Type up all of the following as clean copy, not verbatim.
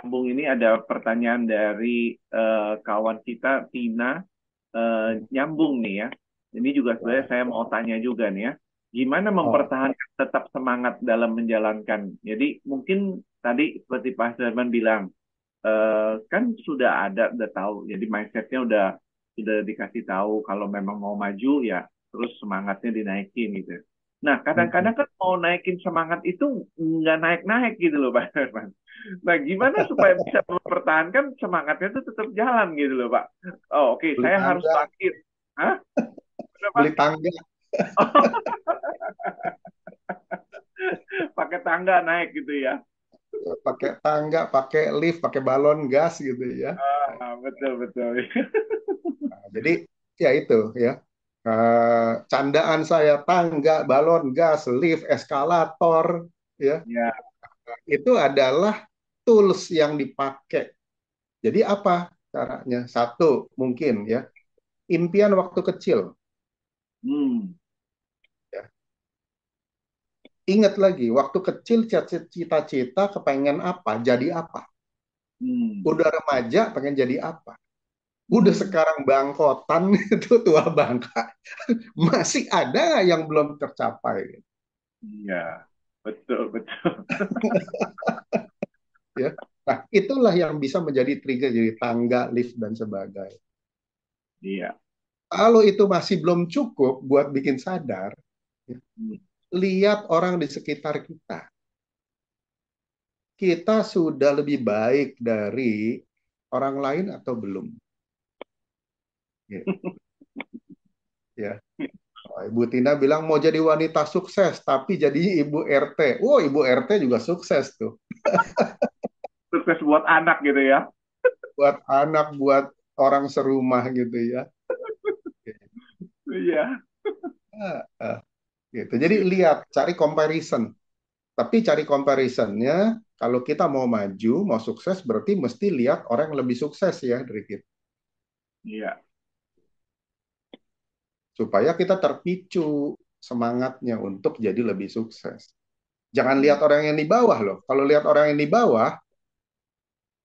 nyambung ini ada pertanyaan dari kawan kita Tina. Nyambung nih ya. Ini juga sebenarnya Ya. saya mau tanya juga nih ya. Gimana Oh, mempertahankan tetap semangat dalam menjalankan? Jadi mungkin tadi seperti Pak Herman bilang, kan sudah ada, udah tahu. Jadi mindsetnya udah dikasih tahu kalau memang mau maju ya terus semangatnya dinaikin gitu. Nah, mm-mm. kadang-kadang kan mau naikin semangat itu nggak naik-naik gitu loh, Pak Herman. Nah, gimana supaya bisa mempertahankan semangatnya itu tetap jalan gitu loh, Pak? Oh, oke, Beli saya harus tangga, bangkit. Hah? Kenapa? beli tangga, Pakai tangga naik gitu ya. pakai tangga, pakai lift, pakai balon gas gitu ya. Betul, betul. Nah, jadi ya itu ya. Candaan saya tangga, balon gas, lift, eskalator, ya Ya, itu adalah tools yang dipakai. Jadi apa caranya? Satu, mungkin ya, impian waktu kecil. hmm, Ya. Ingat lagi, waktu kecil cita-cita kepengen apa, jadi apa. hmm, Udah remaja, pengen jadi apa. Udah hmm. sekarang bangkotan, itu tua bangka. Masih ada yang belum tercapai. Iya, betul, betul. Ya. Nah, itulah yang bisa menjadi trigger, jadi tangga, lift, dan sebagainya. Iya. Kalau itu masih belum cukup buat bikin sadar, ya, Hmm. lihat orang di sekitar kita. Kita sudah lebih baik dari orang lain atau belum? Ya, ya. Oh, Ibu Tina bilang mau jadi wanita sukses, tapi jadi ibu RT. Oh, ibu RT juga sukses tuh. Sukses buat anak gitu ya. Buat anak, buat orang serumah gitu ya. Iya. Ah, ah, gitu. Jadi lihat, cari comparison. Tapi cari comparisonnya, kalau kita mau maju, mau sukses, berarti mesti lihat orang yang lebih sukses ya dari kita. Iya. Supaya kita terpicu semangatnya untuk jadi lebih sukses. Jangan Hmm. lihat orang yang di bawah loh. Kalau lihat orang yang di bawah,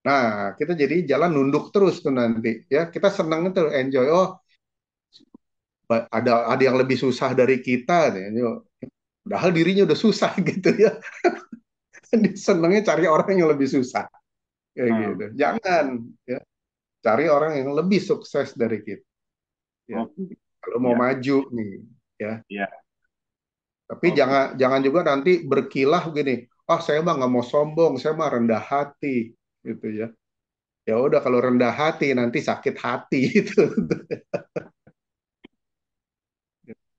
nah kita jadi jalan nunduk terus tuh nanti. Ya kita seneng tuh enjoy. Oh ada yang lebih susah dari kita. Padahal dirinya udah susah gitu ya. Senengnya cari orang yang lebih susah kayak Ah, gitu. Jangan ya cari orang yang lebih sukses dari kita. Ya oke. kalau mau Iya, maju nih ya. iya. Tapi Oke. jangan jangan juga nanti berkilah gini. Ah saya mah nggak mau sombong, saya mah rendah hati gitu ya. Ya udah kalau rendah hati nanti sakit hati itu.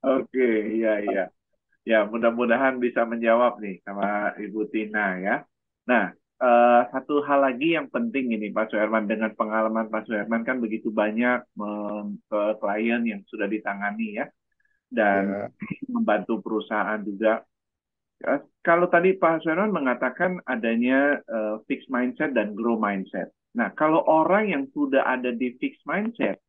Oke, iya, iya. Ya, mudah-mudahan bisa menjawab nih sama Ibu Tina ya. Nah, satu hal lagi yang penting ini Pak Suherman, dengan pengalaman Pak Suherman kan begitu banyak ke klien yang sudah ditangani ya, dan Ya, membantu perusahaan juga. Kalau tadi Pak Suherman mengatakan adanya fixed mindset dan grow mindset. Nah, kalau orang yang sudah ada di fixed mindset,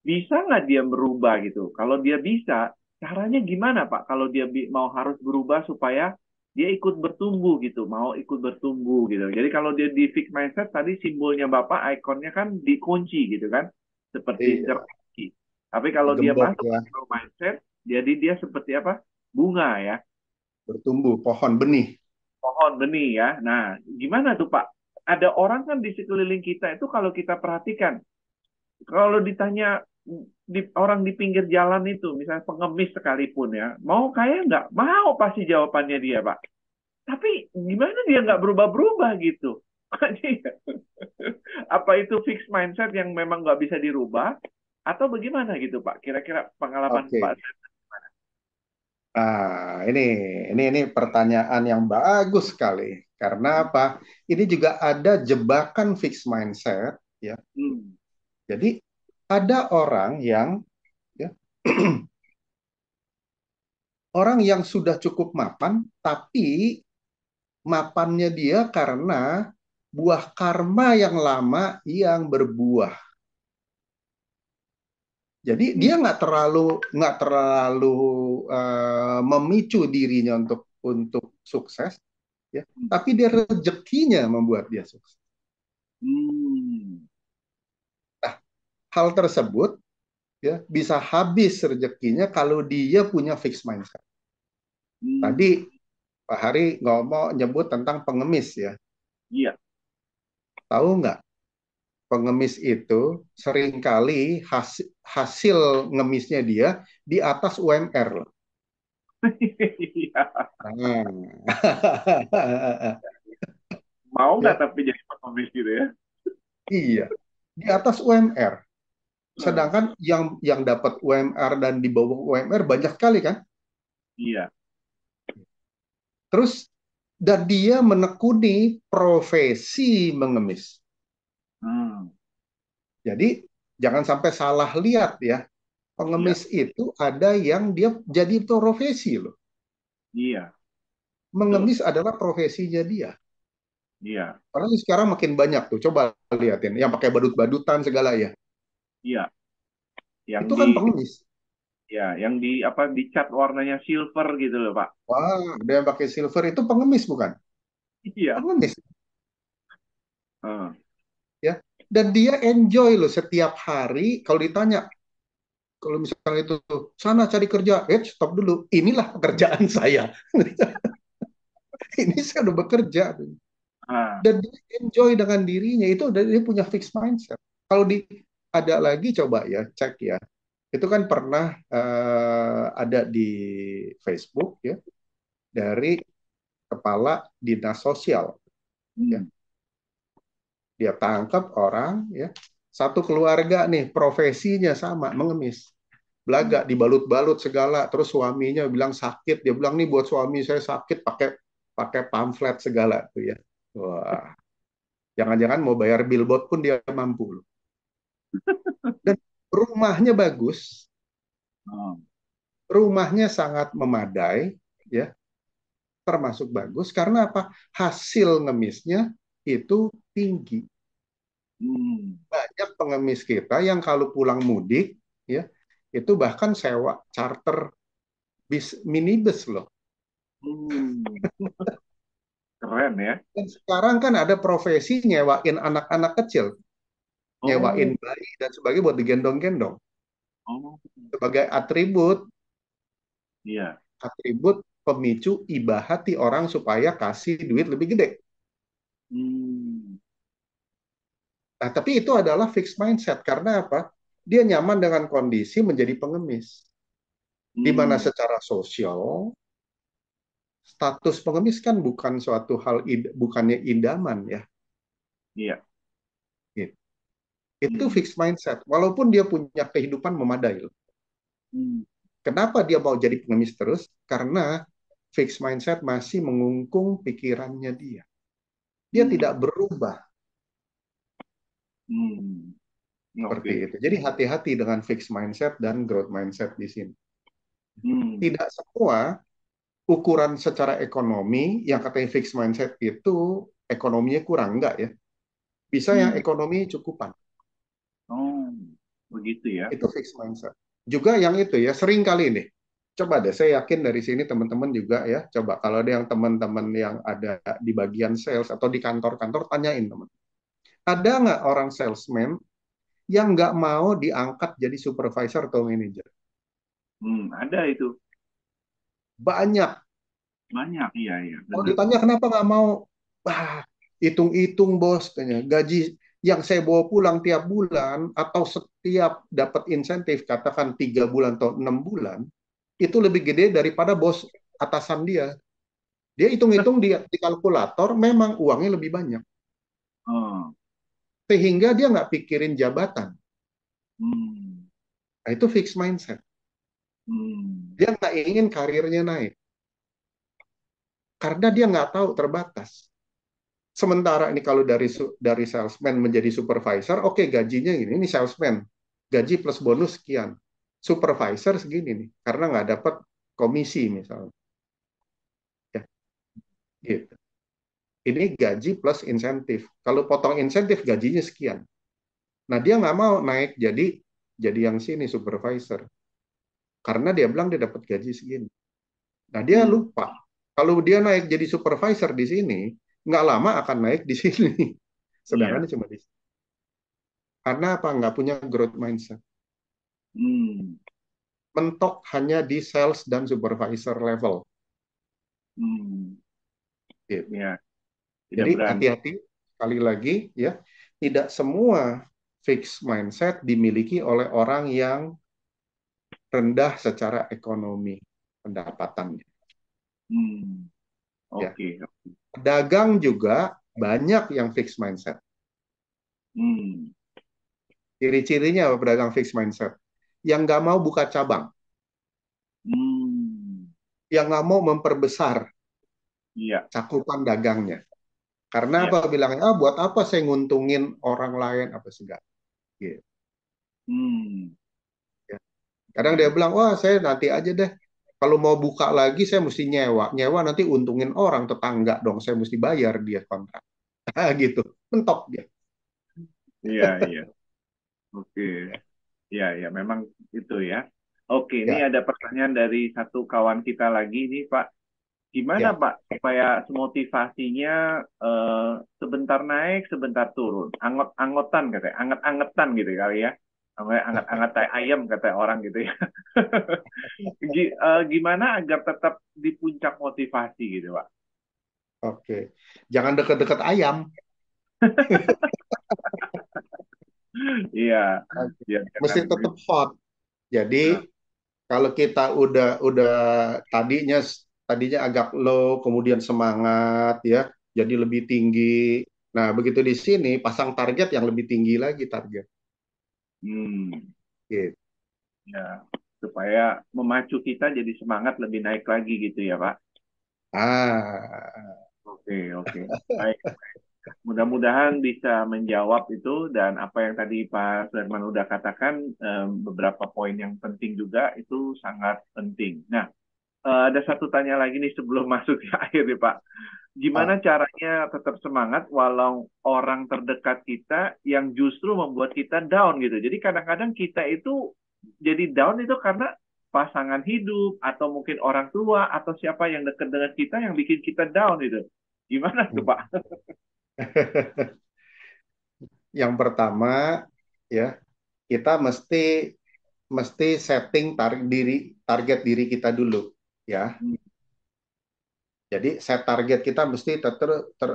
bisa nggak dia merubah gitu? Kalau dia bisa, caranya gimana Pak? Kalau dia mau harus berubah supaya dia ikut bertumbuh gitu, mau ikut bertumbuh gitu. Jadi kalau dia di fixed mindset, tadi simbolnya Bapak, ikonnya kan dikunci gitu kan, seperti iya, terkunci. Tapi kalau dia digembok masuk ya, ke grow mindset, jadi dia seperti apa? Bunga ya, bertumbuh pohon benih. pohon benih ya. Nah, gimana tuh Pak? Ada orang kan di sekeliling kita itu kalau kita perhatikan, kalau ditanya orang di pinggir jalan itu, misalnya pengemis sekalipun ya, mau kaya nggak? Mau pasti jawabannya dia, Pak. Tapi gimana dia nggak berubah-berubah gitu? Apa itu fixed mindset yang memang nggak bisa dirubah? Atau bagaimana gitu, Pak? Kira-kira pengalaman Oke. Pak. Nah, ini pertanyaan yang bagus sekali. Karena apa? Ini juga ada jebakan fixed mindset ya. Hmm. Jadi ada orang yang ya, orang yang sudah cukup mapan tapi mapannya dia karena buah karma yang lama yang berbuah. Jadi dia Hmm. nggak terlalu memicu dirinya untuk sukses, ya. Tapi dia rezekinya membuat dia sukses. Hmm. Nah, hal tersebut ya bisa habis rezekinya kalau dia punya fixed mindset. Hmm. Tadi Pak Hari ngomong nyebut tentang pengemis ya. Iya. Tahu nggak? Pengemis itu seringkali hasil ngemisnya dia di atas UMR loh. Iya. Nah. Mau nggak Ya, tapi jadi pengemis gitu ya? iya, di atas UMR. Hmm. Sedangkan yang dapat UMR dan di bawah UMR banyak sekali kan. Iya. Terus dan dia menekuni profesi mengemis. Hmm. Jadi jangan sampai salah lihat ya. Iya. Pengemis itu ada yang dia jadi profesi loh. Iya. Betul. Mengemis adalah profesinya dia. Iya. Orang sekarang makin banyak tuh. Coba lihatin yang pakai badut-badutan segala ya. Iya. Yang Itu di kan pengemis. ya, yang di apa dicat warnanya silver gitu loh, Pak. Wah, ada yang pakai silver itu pengemis bukan? Iya. Pengemis Hmm. ya. Dan dia enjoy loh setiap hari kalau ditanya, kalau misalnya itu sana cari kerja, stop dulu. Inilah pekerjaan saya. Ini saya udah bekerja. Ah. Dan dia enjoy dengan dirinya. Itu udah dia punya fixed mindset. Kalau ada lagi coba ya cek ya. Itu kan pernah ada di Facebook ya dari kepala dinas sosial ya. Hmm. Dia tangkap orang ya. Satu keluarga nih profesinya sama mengemis. Hmm. Belaga dibalut-balut segala, terus suaminya bilang sakit, dia bilang nih buat suami saya sakit, pakai pakai pamflet segala tuh ya. Wah, jangan-jangan mau bayar billboard pun dia mampu loh. Dan rumahnya bagus, Oh. rumahnya sangat memadai ya, termasuk bagus karena apa? Hasil ngemisnya itu tinggi. Hmm. Banyak pengemis kita yang kalau pulang mudik ya, itu bahkan sewa charter minibus loh. Hmm. Keren ya. Dan sekarang kan ada profesi nyewain anak-anak kecil, nyewain Oh. bayi dan sebagainya buat digendong-gendong Oh. sebagai Iya. atribut pemicu iba hati orang supaya kasih duit lebih gede. Hmm. Nah, tapi itu adalah fixed mindset karena apa? Dia nyaman dengan kondisi menjadi pengemis. Di mana Hmm. secara sosial status pengemis kan bukan suatu hal bukannya idaman ya. Iya. Gitu. Itu Hmm. fixed mindset. Walaupun dia punya kehidupan memadai. Hmm. Kenapa dia mau jadi pengemis terus? Karena fixed mindset masih mengungkung pikirannya dia. Dia tidak Hmm. berubah Hmm. seperti Oke. itu. Jadi hati-hati dengan fixed mindset dan growth mindset di sini. Hmm. Tidak semua ukuran secara ekonomi yang katanya fixed mindset itu ekonominya kurang. Enggak ya. Bisa yang Hmm. ekonomi cukupan. Oh, begitu ya. Itu fixed mindset. Juga yang itu ya, sering kali ini. Coba deh, saya yakin dari sini teman-teman juga ya. Coba kalau ada yang teman-teman yang ada di bagian sales atau di kantor-kantor, tanyain teman. Ada nggak orang salesman yang nggak mau diangkat jadi supervisor atau manager? Hmm. Ada itu. Banyak. Banyak. Iya, iya. Kalau Benar. ditanya kenapa nggak mau, wah, hitung-hitung bos, katanya. Gaji yang saya bawa pulang tiap bulan atau setiap dapat insentif, katakan 3 bulan atau 6 bulan, itu lebih gede daripada bos atasan dia. Dia hitung-hitung di kalkulator, memang uangnya lebih banyak. Oh. Sehingga dia nggak pikirin jabatan. Hmm. Nah, itu fixed mindset. Hmm. Dia nggak ingin karirnya naik. Karena dia nggak tahu terbatas. Sementara ini kalau dari salesman menjadi supervisor, oke gajinya ini salesman. Gaji plus bonus sekian. Supervisor segini nih. Karena nggak dapat komisi misalnya. Ya, gitu. Ini gaji plus insentif. Kalau potong insentif gajinya sekian. Nah, dia nggak mau naik jadi yang sini supervisor. Karena dia bilang dia dapat gaji segini. Nah, dia Hmm. lupa. Kalau dia naik jadi supervisor di sini, nggak lama akan naik di sini. Iya. Sedangkan cuma di karena apa? Nggak punya growth mindset. Hmm. Mentok hanya di sales dan supervisor level. Hmm. Gitu. Ya, tidak Jadi berani. hati-hati sekali lagi ya, tidak semua fixed mindset dimiliki oleh orang yang rendah secara ekonomi pendapatannya. Hmm. Ya, Oke. dagang juga banyak yang fixed mindset. Hmm. Ciri-cirinya apa pedagang fixed mindset? Yang nggak mau buka cabang, Hmm. yang nggak mau memperbesar Iya. cakupan dagangnya. Karena Iya. apa bilangnya? Ah, buat apa saya nguntungin orang lain apa segala. Gitu. Hmm. Ya. Kadang dia Iya. bilang, wah saya nanti aja deh. Kalau mau buka lagi saya mesti nyewa. Nyewa nanti untungin orang tetangga dong. Saya mesti bayar dia kontrak. Gitu. Mentok dia. Iya. Iya. Oke. Iya. Iya. Memang itu ya. Oke. Ini Ya, ada pertanyaan dari satu kawan kita lagi nih, Pak. Gimana ya. Pak supaya motivasinya sebentar naik, sebentar turun? Angot-angotan katanya, anget-angetan gitu kali ya. Namanya anget-anget tai ayam kata orang gitu ya. Gimana agar tetap di puncak motivasi gitu Pak? Oke. Jangan deket-deket ayam. Iya, Oke. biar jangan Mesti tetap hot. Jadi nah, kalau kita udah tadinya tadinya agak low, kemudian semangat ya, jadi lebih tinggi. Nah, begitu di sini pasang target yang lebih tinggi lagi target. hmm, Gitu. ya supaya memacu kita jadi semangat lebih naik lagi gitu ya Pak. Ah, Oke, oke. Baik. Mudah-mudahan bisa menjawab itu dan apa yang tadi Pak Suherman udah katakan beberapa poin yang penting juga itu sangat penting. Nah, ada satu tanya lagi nih sebelum masuk ke akhir nih Pak. ah, Gimana caranya tetap semangat walau orang terdekat kita yang justru membuat kita down gitu. Jadi kadang-kadang kita itu jadi down itu karena pasangan hidup atau mungkin orang tua atau siapa yang dekat dengan kita yang bikin kita down itu. Gimana tuh hmm. Pak? Yang pertama ya, kita mesti mesti setting target diri kita dulu ya. Hmm. Jadi set target kita mesti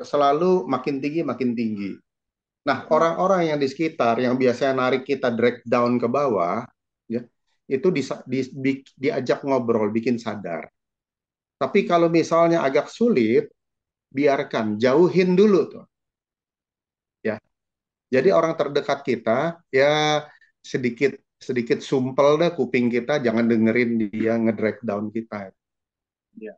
selalu makin tinggi makin tinggi. Nah, Hmm. orang-orang yang di sekitar yang biasanya narik kita drag down ke bawah, ya, itu diajak ngobrol, bikin sadar. Tapi kalau misalnya agak sulit, biarkan, jauhin dulu tuh, ya. Jadi orang terdekat kita, ya sedikit sedikit sumpel deh kuping kita, jangan dengerin dia ngedrag down kita, Ya.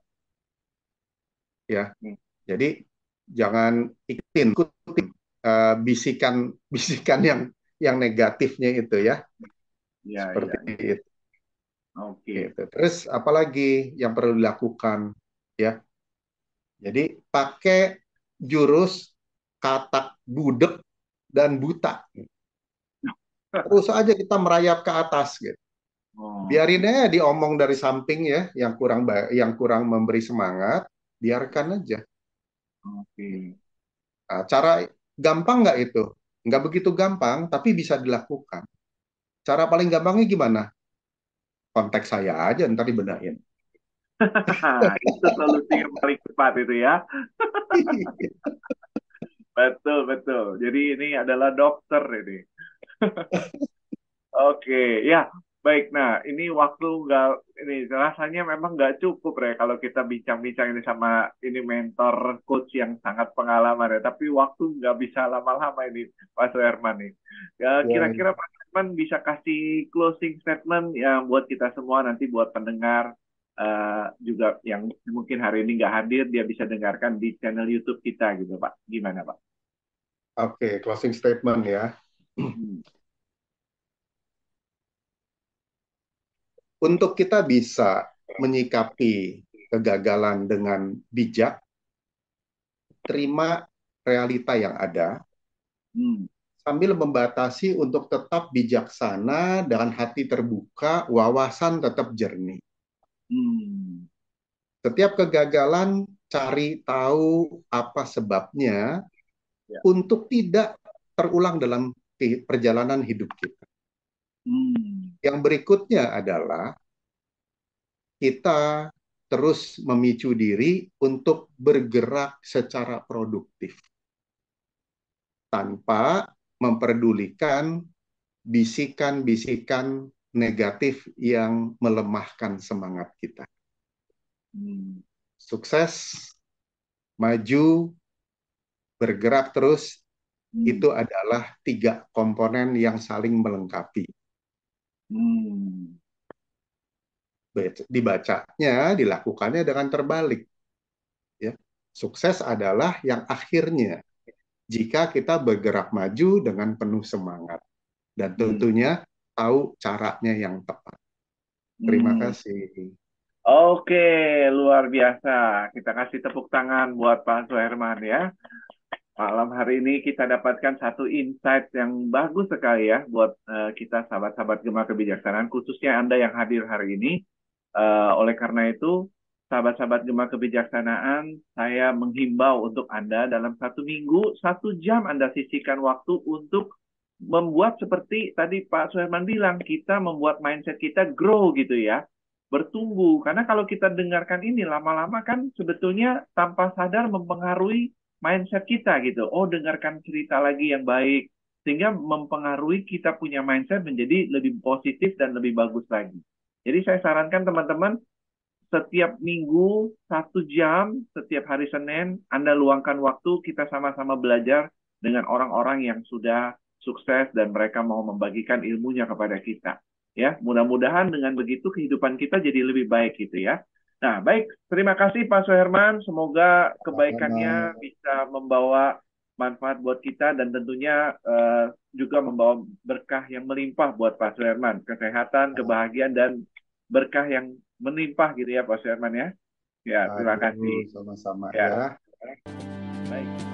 ya. Hmm. Jadi jangan ikutin bisikan bisikan yang negatifnya itu ya, Ya, seperti ya, ya. itu. Oke. Gitu. Terus apalagi yang perlu dilakukan ya? Jadi pakai jurus katak budek dan buta. Terus aja kita merayap ke atas gitu. Biarin Oke. aja diomong dari samping ya, yang kurang memberi semangat, biarkan aja. Oke. Nah, cara gampang nggak itu? Nggak begitu gampang, tapi bisa dilakukan. Cara paling gampangnya gimana? Kontak saya aja, ntar dibenahin. Itu solusi yang paling cepat itu ya. Betul, betul. Jadi ini adalah dokter ini. Oke, ya, baik. Nah, ini waktu nggak, ini rasanya memang nggak cukup ya kalau kita bincang-bincang ini sama ini mentor coach yang sangat pengalaman ya. Tapi waktu nggak bisa lama-lama ini, Pak Suherman nih. Ya, Ya, kira-kira Pak Suherman bisa kasih closing statement yang buat kita semua nanti buat pendengar juga yang mungkin hari ini nggak hadir, dia bisa dengarkan di channel YouTube kita gitu, Pak. Gimana, Pak? oke, closing statement ya. Hmm. Untuk kita bisa menyikapi kegagalan dengan bijak, terima realita yang ada, Hmm. sambil membatasi untuk tetap bijaksana dan hati terbuka, wawasan tetap jernih. Hmm. Setiap kegagalan, cari tahu apa sebabnya, untuk tidak terulang dalam perjalanan hidup kita. Yang berikutnya adalah kita terus memicu diri untuk bergerak secara produktif tanpa memperdulikan bisikan-bisikan negatif yang melemahkan semangat kita. Sukses, maju, bergerak terus, itu adalah 3 komponen yang saling melengkapi. Dibacanya, dilakukannya dengan terbalik. Ya. Sukses adalah yang akhirnya jika kita bergerak maju dengan penuh semangat. Dan tentunya tahu caranya yang tepat. Terima kasih. Oke, luar biasa. Kita kasih tepuk tangan buat Pak Suherman ya. Malam hari ini kita dapatkan satu insight yang bagus sekali ya buat kita sahabat-sahabat Gema Kebijaksanaan, khususnya Anda yang hadir hari ini. Oleh karena itu, sahabat-sahabat Gema Kebijaksanaan, saya menghimbau untuk Anda dalam 1 minggu, 1 jam Anda sisihkan waktu untuk membuat seperti tadi Pak Suherman bilang, kita membuat mindset kita grow gitu ya, bertumbuh. Karena kalau kita dengarkan ini lama-lama kan sebetulnya tanpa sadar mempengaruhi mindset kita gitu. Oh, dengarkan cerita lagi yang baik. Sehingga mempengaruhi kita punya mindset menjadi lebih positif dan lebih bagus lagi. Jadi saya sarankan teman-teman, setiap minggu 1 jam, setiap hari Senin, Anda luangkan waktu, kita sama-sama belajar dengan orang-orang yang sudah sukses dan mereka mau membagikan ilmunya kepada kita. Ya, mudah-mudahan dengan begitu kehidupan kita jadi lebih baik gitu ya. Nah, baik, terima kasih Pak Suherman. Semoga kebaikannya bisa membawa manfaat buat kita dan tentunya juga membawa berkah yang melimpah buat Pak Suherman. Kesehatan, kebahagiaan, dan berkah yang melimpah gitu ya Pak Suherman ya. Ya, terima kasih. Sama-sama Ya. ya. Baik.